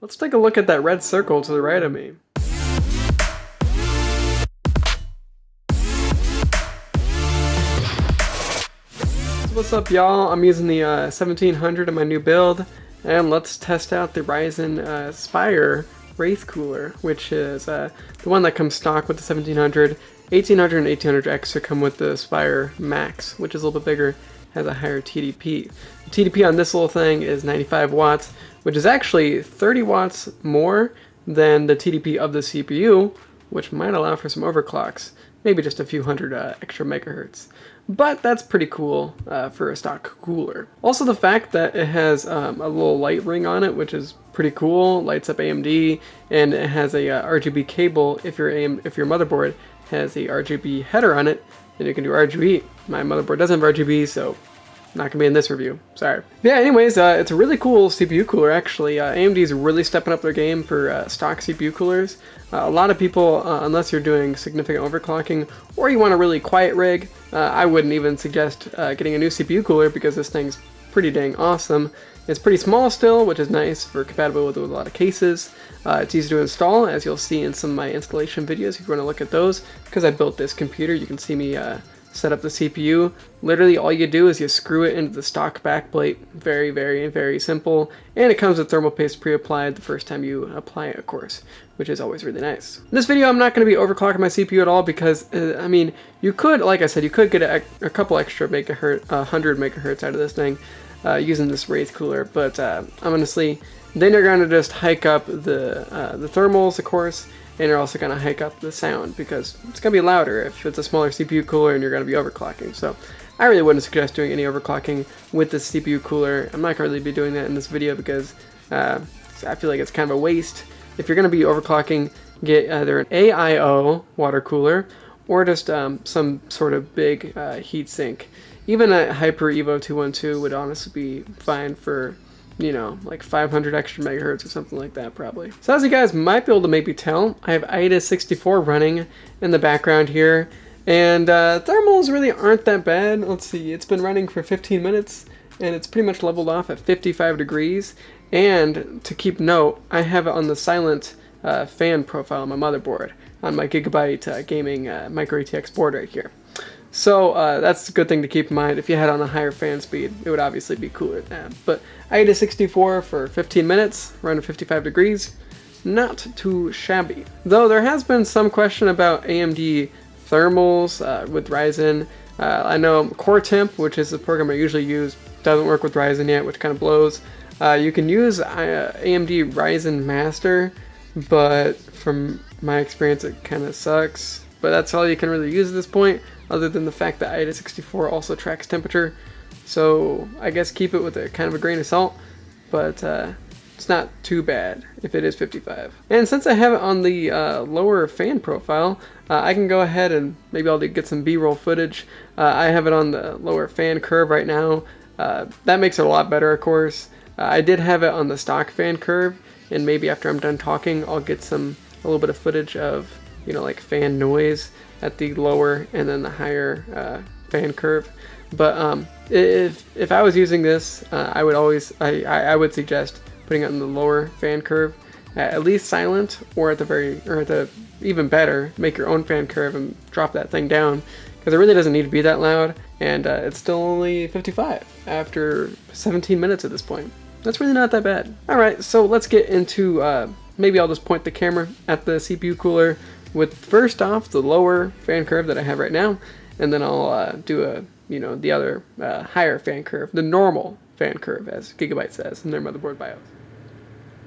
Let's take a look at that red circle to the right of me. So what's up, y'all? I'm using the 1700 in my new build, and let's test out the RYZEN Spire Wraith cooler, which is the one that comes stock with the 1700. 1800 and 1800 extra come with the Spire Max, which is a little bit bigger, has a higher TDP. The TDP on this little thing is 95 watts, which is actually 30 watts more than the TDP of the CPU, which might allow for some overclocks, maybe just a few hundred extra megahertz. But that's pretty cool for a stock cooler. Also the fact that it has a little light ring on it, which is pretty cool, lights up AMD, and it has a RGB cable. If your motherboard has a RGB header on it, then you can do RGB. My motherboard doesn't have RGB, so not gonna be in this review. Sorry. Yeah, anyways, it's a really cool CPU cooler, actually. AMD's really stepping up their game for stock CPU coolers. A lot of people, unless you're doing significant overclocking, or you want a really quiet rig, I wouldn't even suggest getting a new CPU cooler because this thing's pretty dang awesome. It's pretty small still, which is nice for compatible with a lot of cases. It's easy to install, as you'll see in some of my installation videos if you want to look at those. Because I built this computer, you can see me set up the CPU. Literally all you do is you screw it into the stock backplate. Very, very, very simple. And it comes with thermal paste pre-applied the first time you apply it, of course, which is always really nice. In this video, I'm not going to be overclocking my CPU at all because, I mean, you could, like I said, you could get a couple extra megahertz, 100 megahertz out of this thing using this Wraith cooler, but honestly, then you're going to just hike up the thermals, of course, and you're also going to hike up the sound because it's going to be louder if it's a smaller CPU cooler and you're going to be overclocking. So I really wouldn't suggest doing any overclocking with this CPU cooler. I'm not going to really be doing that in this video because I feel like it's kind of a waste. If you're going to be overclocking, get either an AIO water cooler or just some sort of big heatsink. Even a Hyper Evo 212 would honestly be fine for, you know, like 500 extra megahertz or something like that probably. So as you guys might be able to maybe tell, I have AIDA64 running in the background here, and thermals really aren't that bad. Let's see, it's been running for 15 minutes, and it's pretty much leveled off at 55 degrees. And to keep note, I have it on the silent fan profile on my motherboard, on my Gigabyte gaming micro ATX board right here. So that's a good thing to keep in mind. If you had on a higher fan speed, it would obviously be cooler than that. But AIDA64 for 15 minutes, running 55 degrees, not too shabby. Though there has been some question about AMD thermals with Ryzen. I know Core Temp, which is the program I usually use, doesn't work with Ryzen yet, which kind of blows. You can use AMD Ryzen Master, but from my experience it kind of sucks. But that's all you can really use at this point, other than the fact that AIDA64 also tracks temperature. So I guess keep it with a kind of a grain of salt, but it's not too bad if it is 55. And since I have it on the lower fan profile, I can go ahead and maybe I'll get some B-roll footage. I have it on the lower fan curve right now. That makes it a lot better, of course. I did have it on the stock fan curve, and maybe after I'm done talking, I'll get a little bit of footage of, you know, like fan noise at the lower and then the higher fan curve. But if I was using this, I would suggest putting it on the lower fan curve, at least silent, or at the even better, make your own fan curve and drop that thing down, because it really doesn't need to be that loud, and it's still only 55 after 17 minutes at this point. That's really not that bad. Alright, so let's get into, maybe I'll just point the camera at the CPU cooler with first off the lower fan curve that I have right now, and then I'll do the other higher fan curve, the normal fan curve, as Gigabyte says in their motherboard BIOS.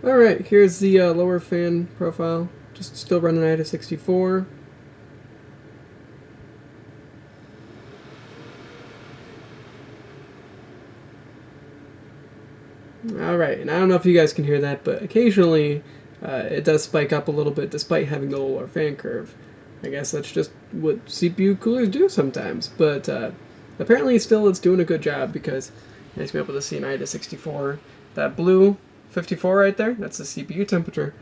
Alright, here's the lower fan profile, just still running AIDA64. Alright, and I don't know if you guys can hear that, but occasionally it does spike up a little bit despite having the lower fan curve. I guess that's just what CPU coolers do sometimes, but apparently still it's doing a good job because you guys be able to see an AIDA64. That blue 54 right there, that's the CPU temperature.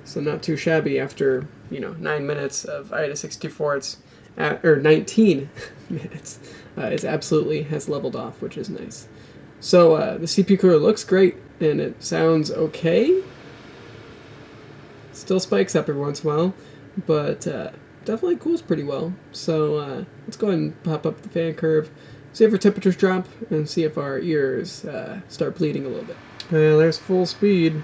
So not too shabby after, 9 minutes of AIDA64. It's or 19 minutes. It absolutely has leveled off, which is nice. So the CPU cooler looks great and it sounds okay. Still spikes up every once in a while, but definitely cools pretty well. So let's go ahead and pop up the fan curve, see if our temperatures drop, and see if our ears start bleeding a little bit. There's full speed.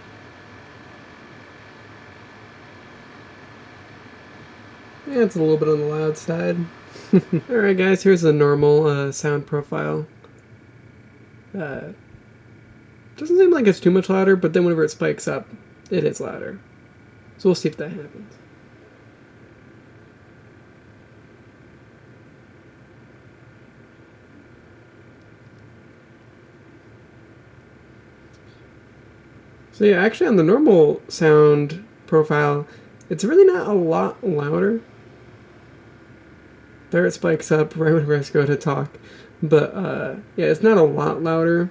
Yeah, it's a little bit on the loud side. Alright guys, here's the normal sound profile. Doesn't seem like it's too much louder, but then whenever it spikes up, it is louder. So we'll see if that happens. So yeah, actually on the normal sound profile, it's really not a lot louder. There it spikes up right when I go to talk. But yeah, it's not a lot louder.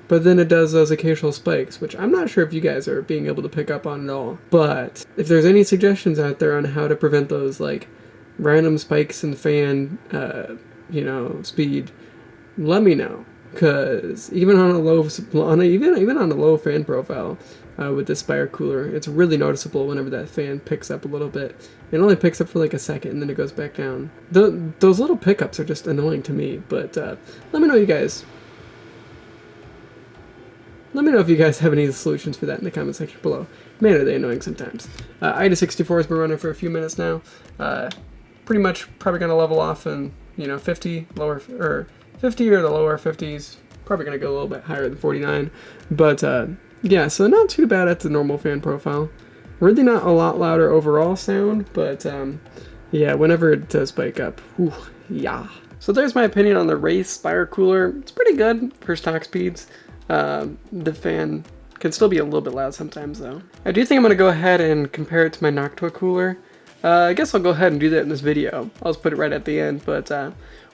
But then it does those occasional spikes, which I'm not sure if you guys are being able to pick up on at all. But if there's any suggestions out there on how to prevent those like random spikes in the fan, you know, speed, let me know. Because even on a low, even on a low fan profile with this Spire cooler, it's really noticeable whenever that fan picks up a little bit. It only picks up for like a second and then it goes back down. Those little pickups are just annoying to me. But let me know, you guys. Let me know if you guys have any solutions for that in the comment section below. Man, are they annoying sometimes. IDA64 has been running for a few minutes now. Pretty much probably gonna level off in 50 or 50 or the lower 50s. Probably gonna go a little bit higher than 49. But yeah, so not too bad at the normal fan profile. Really not a lot louder overall sound, but yeah, whenever it does spike up, whew, yeah. So there's my opinion on the Wraith Spire cooler. It's pretty good for stock speeds. The fan can still be a little bit loud sometimes though. I do think I'm going to go ahead and compare it to my Noctua cooler. I guess I'll go ahead and do that in this video. I'll just put it right at the end, but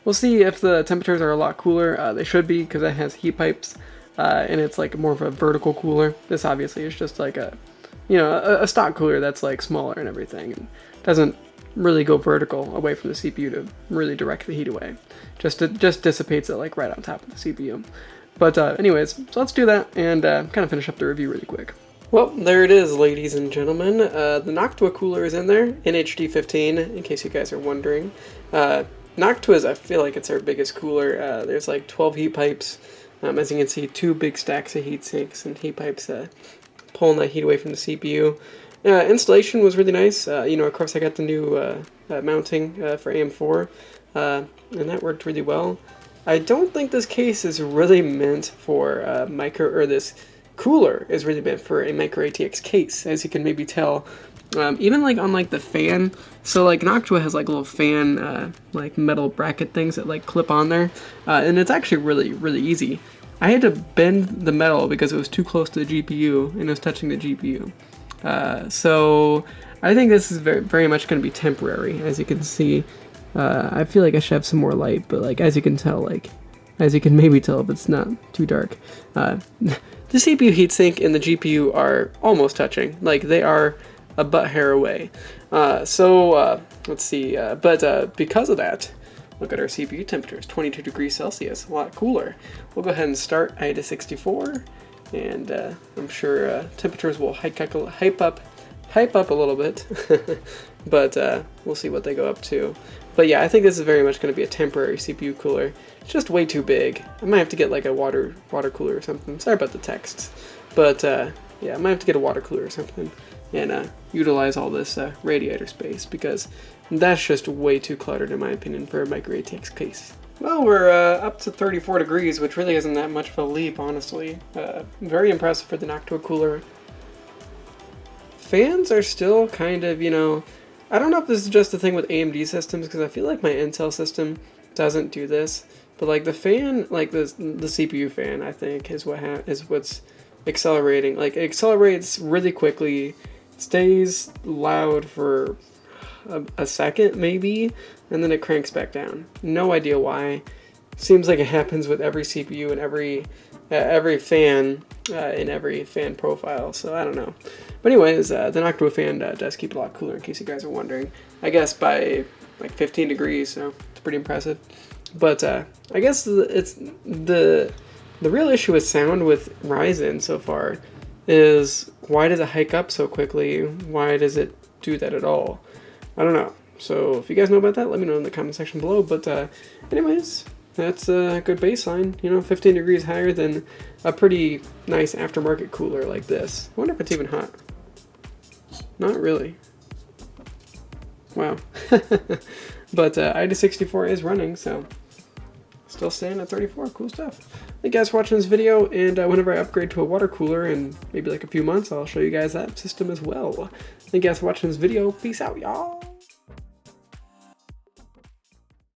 we'll see if the temperatures are a lot cooler. They should be, because it has heat pipes, and it's like more of a vertical cooler. This obviously is just like a stock cooler that's like smaller and everything, and doesn't really go vertical away from the CPU to really direct the heat away. Just dissipates it like right on top of the CPU. But anyways, so let's do that and kind of finish up the review really quick. Well, there it is, ladies and gentlemen. The Noctua cooler is in there, NHD15, in case you guys are wondering. Noctua's, I feel like it's our biggest cooler. There's like 12 heat pipes. As you can see, 2 big stacks of heat sinks and heat pipes pulling that heat away from the CPU. Installation was really nice. Of course I got the new mounting for AM4, and that worked really well. I don't think this case is really meant for this cooler is really meant for a micro ATX case, as you can maybe tell. Even like on like the fan, so like Noctua has like little fan like metal bracket things that like clip on there, and it's actually really easy. I had to bend the metal because it was too close to the GPU and it was touching the GPU. So I think this is very much going to be temporary, as you can see. I feel like I should have some more light, but like as you can maybe tell if it's not too dark, the CPU heatsink and the GPU are almost touching. Like they are a butt hair away. Let's see. But because of that, look at our CPU temperatures, 22 degrees Celsius, a lot cooler. We'll go ahead and start IDA64, and I'm sure temperatures will hype up a little bit, but we'll see what they go up to. But yeah, I think this is very much going to be a temporary CPU cooler. It's just way too big. I might have to get like a water cooler or something. Sorry about the text. But yeah, I might have to get a water cooler or something and utilize all this radiator space, because that's just way too cluttered in my opinion for a micro ATX case. Well, we're up to 34 degrees, which really isn't that much of a leap, honestly. Very impressive for the Noctua cooler. Fans are still kind of, I don't know if this is just a thing with AMD systems, because I feel like my Intel system doesn't do this, but like the fan, like the CPU fan, I think is what's accelerating. Like it accelerates really quickly, stays loud for a second maybe, and then it cranks back down. No idea why. Seems like it happens with every CPU and every fan in every fan profile, so I don't know. But anyways, the Noctua fan does keep it a lot cooler, in case you guys are wondering. I guess by like 15 degrees, so it's pretty impressive. But I guess it's the real issue with sound with RYZEN so far is why does it hike up so quickly? Why does it do that at all? I don't know. So if you guys know about that, let me know in the comment section below. But anyways, that's a good baseline. You know, 15 degrees higher than a pretty nice aftermarket cooler like this. I wonder if it's even hot. Not really. Wow. But ID64 is running, so still staying at 34. Cool stuff. Thank you guys for watching this video, and whenever I upgrade to a water cooler in maybe like a few months, I'll show you guys that system as well. Thank you guys for watching this video. Peace out, y'all.